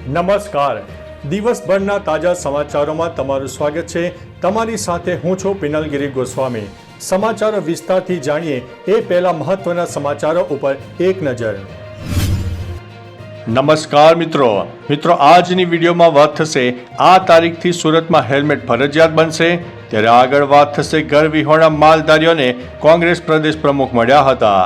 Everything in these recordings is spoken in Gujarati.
નમસ્કાર, દિવસભરના તાજા સમાચારોમાં તમારું સ્વાગત છે। તમારી સાથે હું છું પિનલગીરી ગોસ્વામી। સમાચારો વિસ્તારથી જાણીએ એ પહેલા મહત્વના સમાચારો ઉપર એક નજર। નમસ્કાર મિત્રો, આજની વિડીયોમાં વાત થશે આ તારીખથી સુરતમાં હેલ્મેટ ફરજિયાત બનશે। ત્યારે આગળ વાત થશે ઘર વિહોણા માલધારીઓને કોંગ્રેસ પ્રદેશ પ્રમુખ મળ્યા હતા।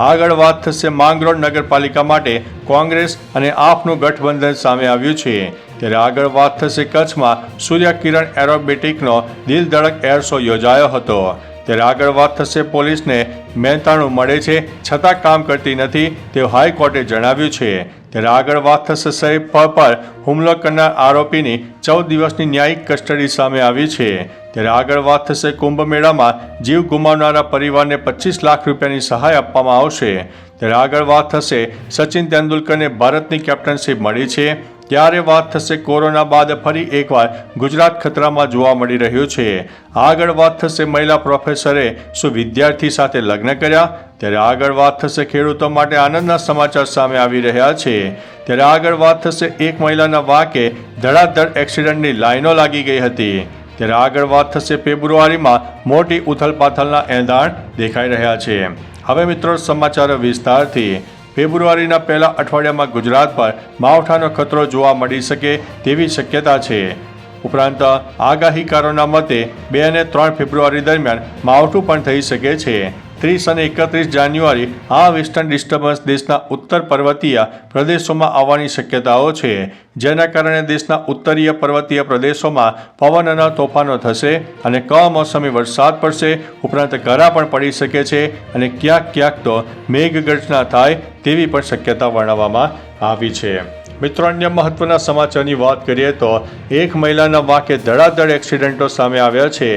આગળ વાત થશે માંગરોળ નગરપાલિકા માટે કોંગ્રેસ અને આપનું ગઠબંધન સામે આવ્યું છે। ત્યારે આગળ વાત થશે કચ્છમાં સૂર્યકિરણ એરોબેટિકનો દિલ ધડક એર શો યોજાયો હતો। ત્યારે આગળ વાત થશે પોલીસને મહેનતાણું મળે છે છતાં કામ કરતી નથી તેવું હાઈકોર્ટે જણાવ્યું છે। ત્યારે આગળ વાત થશે શરીફ પર હુમલો કરનાર આરોપીની 14 દિવસની ન્યાયિક કસ્ટડી સામે આવી છે। ત્યારે આગળ વાત થશે કુંભ મેળામાં જીવ ગુમાવનારા પરિવારને 25 લાખ રૂપિયાની સહાય આપવામાં આવશે। ત્યારે આગળ વાત થશે સચિન તેંડુલકરને ભારતની કેપ્ટનશીપ મળી છે। ત્યારે વાત થશે કોરોના બાદ ફરી એકવાર ગુજરાત ખતરામાં જોવા મળી રહ્યું છે। આગળ વાત થશે મહિલા પ્રોફેસરે શું વિદ્યાર્થી સાથે લગ્ન કર્યા। ત્યારે આગળ વાત થશે ખેડૂતો માટે આનંદના સમાચાર સામે આવી રહ્યા છે। ત્યારે આગળ વાત થશે એક મહિલાના વાકે ધડાધડ એક્સિડન્ટની લાઈનો લાગી ગઈ હતી। ત્યારે આગળ વાત થશે ફેબ્રુઆરીમાં મોટી ઉથલપાથલના એંધાણ દેખાઈ રહ્યા છે। હવે મિત્રો સમાચારો વિસ્તારથી। ફેબ્રુઆરીના પહેલા અઠવાડિયામાં ગુજરાત પર માવઠાનો ખતરો જોવા મળી શકે તેવી શક્યતા છે। ઉપરાંત આગાહીકારોના મતે 2 અને 3 ફેબ્રુઆરી દરમિયાન માવઠું પણ થઈ શકે છે। 30 અને 31 જાન્યુઆરી આ વેસ્ટર્ન ડિસ્ટર્બન્સ દેશના ઉત્તર પર્વતીય પ્રદેશોમાં આવવાની શક્યતાઓ છે, જેના કારણે દેશના ઉત્તરીય પર્વતીય પ્રદેશોમાં પવન અને તોફાનો થશે અને કમોસમી વરસાદ પડશે। ઉપરાંત કરા પણ પડી શકે છે અને ક્યાંક તો મેઘગર્જના થાય તેવી પણ શક્યતા વર્ણવવામાં આવી છે। મિત્રો, અન્ય મહત્વના સમાચારની વાત કરીએ તો એક મહિલાના વાકે ધડાધડ એક્સિડન્ટો સામે આવ્યા છે।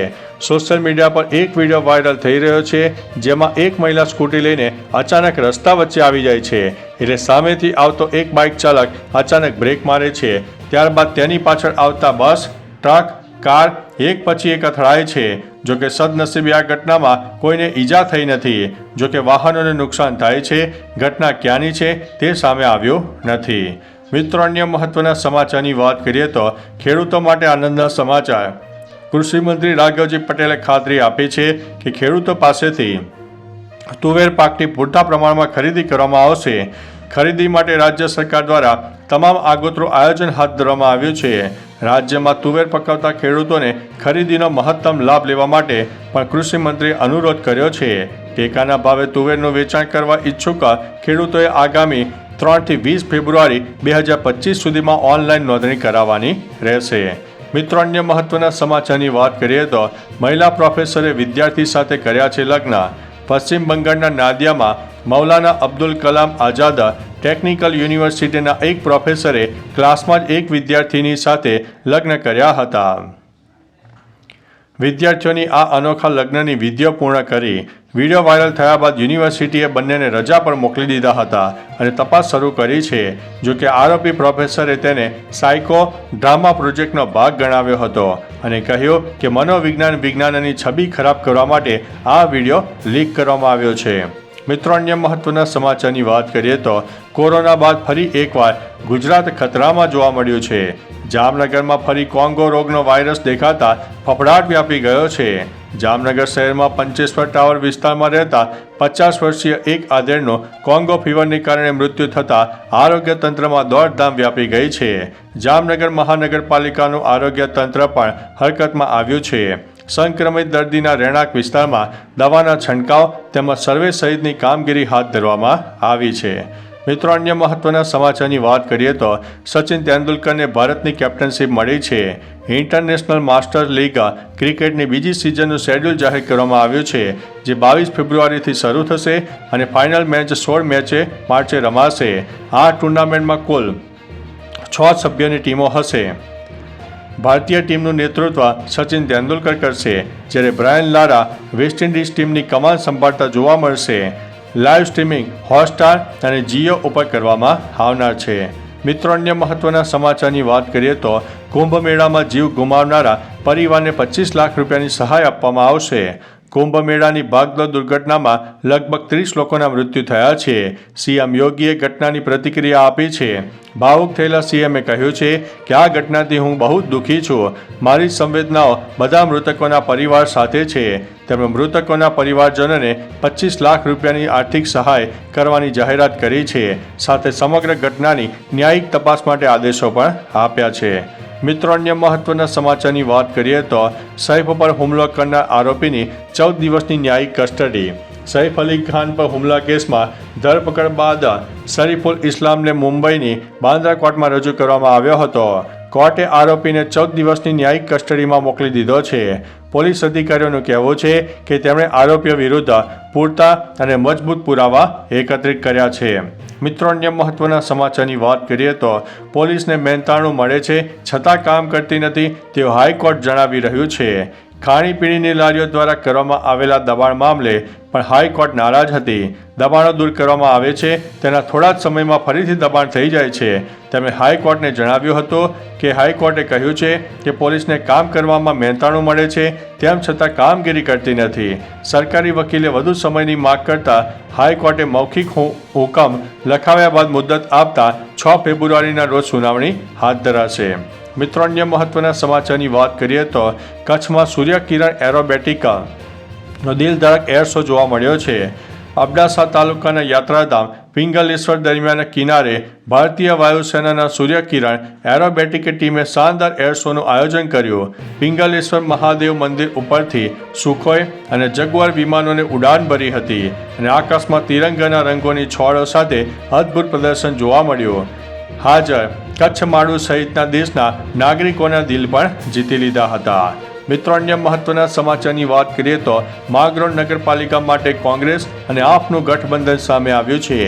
સોશિયલ મીડિયા પર એક વિડીયો વાયરલ થઈ રહ્યો છે, જેમાં એક મહિલા સ્કૂટી લઈને અચાનક રસ્તા વચ્ચે આવી જાય છે, એટલે સામેથી આવતો એક બાઇક ચાલક અચાનક બ્રેક મારે છે। ત્યારબાદ તેની પાછળ આવતા બસ, ટ્રક, કાર એક પછી એક અથડાય છે। જોકે સદનસીબે આ ઘટનામાં કોઈને ઈજા થઈ નથી। જોકે વાહનોને નુકસાન થાય છે। ઘટના ક્યાંની છે તે સામે આવ્યું નથી। મિત્રો, અન્ય મહત્વના સમાચારની વાત કરીએ તો ખેડૂતો માટે આનંદના સમાચાર। કૃષિ મંત્રી રાઘવજી પટેલે ખાતરી આપી છે કે ખેડૂતો પાસેથી તુવેર પાકની પૂરતા પ્રમાણમાં ખરીદી કરવામાં આવશે। ખરીદી માટે રાજ્ય સરકાર દ્વારા તમામ આગોતરું આયોજન હાથ ધરવામાં આવ્યું છે। રાજ્યમાં તુવેર પકવતા ખેડૂતોને ખરીદીનો મહત્તમ લાભ લેવા માટે પણ કૃષિ મંત્રીએ અનુરોધ કર્યો છે। ટેકાના ભાવે તુવેરનું વેચાણ કરવા ઈચ્છુક ખેડૂતોએ આગામી 3 થી 20 ફેબ્રુઆરી 2025 સુધીમાં ઓનલાઈન નોંધણી કરાવવાની રહેશે। મિત્રો, અન્ય મહત્વના સમાચારની વાત કરીએ તો મહિલા પ્રોફેસરે વિદ્યાર્થી સાથે કર્યા છે લગ્ન। પશ્ચિમ બંગાળના નાદિયામાં મૌલાના અબ્દુલ કલામ આઝાદ ટેકનિકલ યુનિવર્સિટીના એક પ્રોફેસરે ક્લાસમાં જ એક વિદ્યાર્થીની સાથે લગ્ન કર્યા હતા। વિદ્યાર્થીઓની આ અનોખા લગ્નની વિધિઓ પૂર્ણ કરી વિડીયો વાયરલ થયા બાદ યુનિવર્સિટીએ બંનેને રજા પર મોકલી દીધા હતા અને તપાસ શરૂ કરી છે। જોકે આરોપી પ્રોફેસરે તેને સાયકો ડ્રામા પ્રોજેક્ટનો ભાગ ગણાવ્યો હતો અને કહ્યું કે મનોવિજ્ઞાન વિજ્ઞાનની છબી ખરાબ કરવા માટે આ વિડીયો લીક કરવામાં આવ્યો છે। મિત્રો, અન્ય મહત્વના સમાચારની વાત કરીએ તો કોરોના બાદ ફરી એકવાર ગુજરાત ખતરામાં જોવા મળ્યું છે। જામનગરમાં ફરી કોંગો રોગનો વાયરસ દેખાતા ફફડાટ વ્યાપી ગયો છે। જામનગર શહેરમાં પંચેશ્વર ટાવર વિસ્તારમાં રહેતા 50 વર્ષીય એક આધેડનું કોંગો ફીવરને કારણે મૃત્યુ થતાં આરોગ્ય તંત્રમાં દોડધામ વ્યાપી ગઈ છે। જામનગર મહાનગરપાલિકાનું આરોગ્ય તંત્ર પણ હરકતમાં આવ્યું છે। સંક્રમિત દર્દીના રહેણાંક વિસ્તારમાં દવાના છંટકાવ તેમજ સર્વે સહિતની કામગીરી હાથ ધરવામાં આવી છે। મિત્રો, અન્ય મહત્વના સમાચારની વાત કરીએ તો સચિન તેંડુલકરને ભારતની કેપ્ટનશીપ મળી છે। ઇન્ટરનેશનલ માસ્ટર્સ લીગ ક્રિકેટની બીજી સિઝનનું શેડ્યુલ જાહેર કરવામાં આવ્યું છે, જે 22 ફેબ્રુઆરીથી શરૂ થશે અને ફાઇનલ મેચ 16 માર્ચે રમાશે। આ ટુર્નામેન્ટમાં કુલ 6 સભ્યોની ટીમો હશે। ભારતીય ટીમનું નેતૃત્વ સચિન તેંડુલકર કરશે, જ્યારે બ્રાયન લારા વેસ્ટ ઇન્ડિઝ ટીમની કમાન સંભાળતા જોવા મળશે। લાઈવ સ્ટ્રીમિંગ હોટસ્ટાર અને જીઓ ઉપર કરવામાં આવનાર છે। મિત્રો, અન્ય મહત્વના સમાચારની વાત કરીએ તો કુંભ મેળામાં જીવ ગુમાવનારા પરિવારને 25 લાખ રૂપિયાની સહાય આપવામાં આવશે। કુંભ મેળાની ભાગદોડ દુર્ઘટનામાં લગભગ 30 લોકોના મૃત્યુ થયા છે. સીએમ યોગીએ ઘટનાની પ્રતિક્રિયા આપી છે. ભાવુક થયેલા સીએમએ કહ્યું છે કે આ ઘટનાથી હું બહુ જ દુઃખી છું. મારી સંવેદનાઓ બધા મૃતકોના પરિવાર સાથે છે. તેમણે મૃતકોના પરિવારજનોને 25 લાખ રૂપિયાની આર્થિક સહાય કરવાની જાહેરાત કરી છે. સાથે સમગ્ર ઘટનાની ન્યાયિક તપાસ માટે આદેશો પણ આપ્યા છે. મિત્રો, અન્ય મહત્વના સમાચારની વાત કરીએ તો સૈફ પર હુમલો કરનાર આરોપીની 14 દિવસની ન્યાયિક કસ્ટડી. સૈફ અલી ખાન પર હુમલા કેસમાં ધરપકડ બાદ શરીફુલ ઇસ્લામને મુંબઈની બાંદ્રા કોર્ટમાં રજૂ કરવામાં આવ્યો હતો. કોર્ટે આરોપીને 14 દિવસની ન્યાયિક કસ્ટડીમાં મોકલી દીધો છે. પોલીસ અધિકારીઓનું કહેવું છે કે તેમણે આરોપીઓ વિરુદ્ધ પૂરતા અને મજબૂત પુરાવા એકત્રિત કર્યા છે. મિત્રો, અન્ય મહત્વના સમાચારની વાત કરીએ તો પોલીસને મહેનતાણું મળે છે છતાં કામ કરતી નથી તેવું હાઈકોર્ટ જણાવી રહ્યું છે. ખાણીપીણીની લારીઓ દ્વારા કરવામાં આવેલા દબાણ મામલે પણ હાઈકોર્ટ નારાજ હતી. દબાણો દૂર કરવામાં આવે છે તેના થોડા જ સમયમાં ફરીથી દબાણ થઈ જાય છે. તેમણે હાઈકોર્ટને જણાવ્યું હતું કે હાઈકોર્ટે કહ્યું છે કે પોલીસને કામ કરવામાં મહેનતાણું મળે છે તેમ છતાં કામગીરી કરતી નથી. સરકારી વકીલે વધુ સમયની માગ કરતા હાઈકોર્ટે મૌખિક હુકમ લખાવ્યા બાદ મુદત આપતા 6 ફેબ્રુઆરીના રોજ સુનાવણી હાથ ધરાશે. મિત્રો, અન્ય મહત્વના સમાચારની વાત કરીએ તો કચ્છમાં સૂર્યકિરણ એરોબેટિકનો દિલધડક એર શો જોવા મળ્યો છે. અબડાસા તાલુકાના યાત્રાધામ પિંગલેશ્વર દરમિયાન કિનારે ભારતીય વાયુસેનાના સૂર્યકિરણ એરોબેટિક ટીમે શાનદાર એર શોનું આયોજન કર્યું. પિંગલેશ્વર મહાદેવ મંદિર ઉપરથી સુખોઈ અને જગુઆર વિમાનોને ઉડાન ભરી હતી અને આકાશમાં તિરંગાના રંગોની છોડો સાથે અદ્ભુત પ્રદર્શન જોવા મળ્યું. હાજર કચ્છ માળુ સહિતના દેશના નાગરિકોના દિલ પણ જીતી લીધા હતા. મિત્રો, અન્ય મહત્વના સમાચારની વાત કરીએ તો માંગરોળ નગરપાલિકા માટે કોંગ્રેસ અને આપનું ગઠબંધન સામે આવ્યું છે.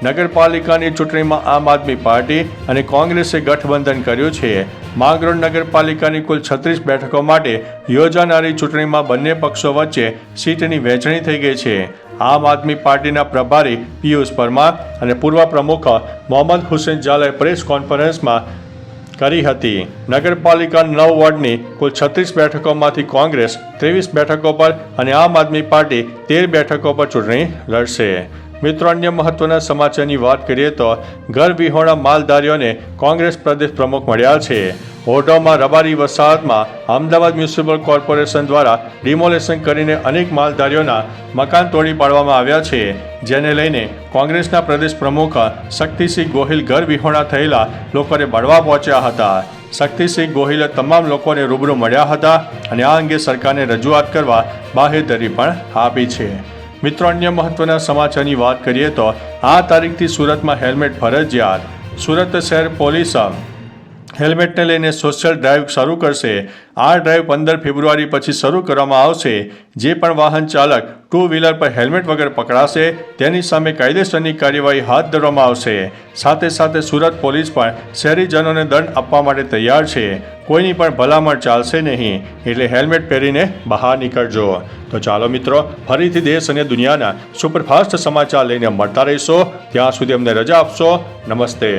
નગરપાલિકાની ચૂંટણીમાં આમ આદમી પાર્ટી અને કોંગ્રેસે ગઠબંધન કર્યું છે. માંગરોળ નગરપાલિકાની કુલ 36 બેઠકો માટે યોજાનારી ચૂંટણીમાં બંને પક્ષો વચ્ચે સીટની વહેંચણી થઈ ગઈ છે. આમ આદમી પાર્ટીના પ્રભારી પિયુષ પરમાર અને પૂર્વ પ્રમુખ મોહમ્મદ હુસેન ઝાલાએ પ્રેસ કોન્ફરન્સમાં કરી હતી. નગરપાલિકા 9 વોર્ડની કુલ 36 બેઠકોમાંથી કોંગ્રેસ 23 બેઠકો પર અને આમ આદમી પાર્ટી 13 બેઠકો પર ચૂંટણી લડશે. મિત્રો, અન્ય મહત્વના સમાચારની વાત કરીએ તો ઘર વિહોણા માલધારીઓને કોંગ્રેસ પ્રદેશ પ્રમુખ મળ્યા છે. ઓઢવમાં રબારી વસાહતમાં અમદાવાદ મ્યુનિસિપલ કોર્પોરેશન દ્વારા ડિમોલેશન કરીને અનેક માલધારીઓના મકાન તોડી પાડવામાં આવ્યા છે. જેને લઈને કોંગ્રેસના પ્રદેશ પ્રમુખ શક્તિસિંહ ગોહિલ ઘર વિહોણા થયેલા લોકોને મળવા પહોંચ્યા હતા. શક્તિસિંહ ગોહિલે તમામ લોકોને રૂબરૂ મળ્યા હતા અને આ અંગે સરકારને રજૂઆત કરવા બાહેધરી પણ આપી છે. મિત્રો, અન્ય મહત્વના સમાચારની વાત કરીએ તો આ તારીખથી સુરતમાં હેલ્મેટ ફરજિયાત. સુરત શહેર પોલીસ હેલ્મેટને લઈને સોશિયલ ડ્રાઈવ શરૂ કરશે. આ ડ્રાઈવ 15 ફેબ્રુઆરી પછી શરૂ કરવામાં આવશે. જે પણ વાહન ચાલક 2 વ્હીલર પર હેલ્મેટ વગર પકડાશે તેની સામે કાયદેસરની કાર્યવાહી હાથ ધરવામાં આવશે. સાથે સાથે સુરત પોલીસ પણ શહેરીજનોને દંડ આપવા માટે તૈયાર છે. કોઈની પણ ભલામણ ચાલશે નહીં, એટલે હેલ્મેટ પહેરીને બહાર નીકળજો. તો ચાલો મિત્રો, ફરીથી દેશ અને દુનિયાના સુપરફાસ્ટ સમાચાર લઈને મળતા રહીશો. ત્યાં સુધી અમને રજા આપશો. નમસ્તે.